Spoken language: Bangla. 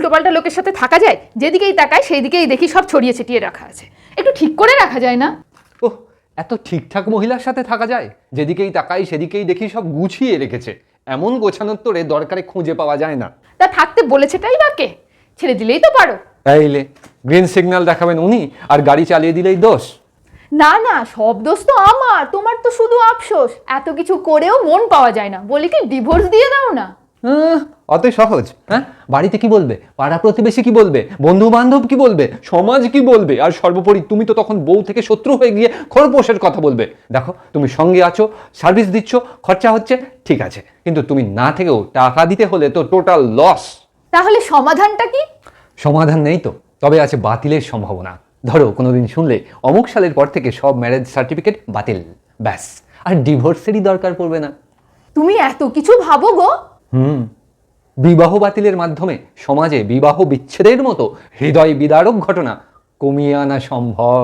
উল্টোপাল্টা লোকের সাথে থাকা যায়? যেদিকেই তাকায় সেই দিকেই দেখি সব ছড়িয়ে ছিটিয়ে রাখা আছে। একটু ঠিক করে রাখা যায় না? ওহ, এত ঠিকঠাক মহিলার সাথে থাকা যায়? যেদিকেই তাকাই সেদিকেই দেখি সব গুছিয়ে রেখেছে। এমন গোছানোর তোরে দরকারে খুঁজে পাওয়া যায় না। তা থাকতে বলেছেটাই বা কে? ছেড়ে দিলেই তো পারো। তাইলে গ্রিন সিগন্যাল দেখাবেন উনি, আর গাড়ি চালিয়ে দিলেই দোষ? না না, সব দোষ তো আমার, তোমার তো শুধু আফসোস। এত কিছু করেও মন পাওয়া যায় না, বলি কি ডিভোর্স দিয়ে দাও না। অত সহজ? হ্যাঁ, বাড়িতে কি বলবে, পাড়া প্রতিবেশী কি বলবে, বন্ধু বান্ধব কি বলবে, সমাজ কি বলবে, আর সর্বোপরি তুমি তো তখন বউ থেকে শত্রু হয়ে গিয়ে খরপোশের কথা বলবে। দেখো, তুমি সঙ্গে আছো, সার্ভিস দিচ্ছ, খরচা হচ্ছে, ঠিক আছে, কিন্তু তুমি না থেকেও টাকা দিতে হলে তো টোটাল লস। তাহলে সমাধানটা কি? সমাধান নেই তো, তবে আছে বাতিলের সম্ভাবনা। ধরো কোনোদিন শুনলে অমুক সালের পর থেকে সব ম্যারেজ সার্টিফিকেট বাতিল, ব্যাস, আর ডিভোর্সেরই দরকার পড়বে না। তুমি এত কিছু ভাবো গো? বিবাহ বাতিলের মাধ্যমে সমাজে বিবাহ বিচ্ছেদের মতো হৃদয় বিদারক ঘটনা কমিয়ে আনা সম্ভব।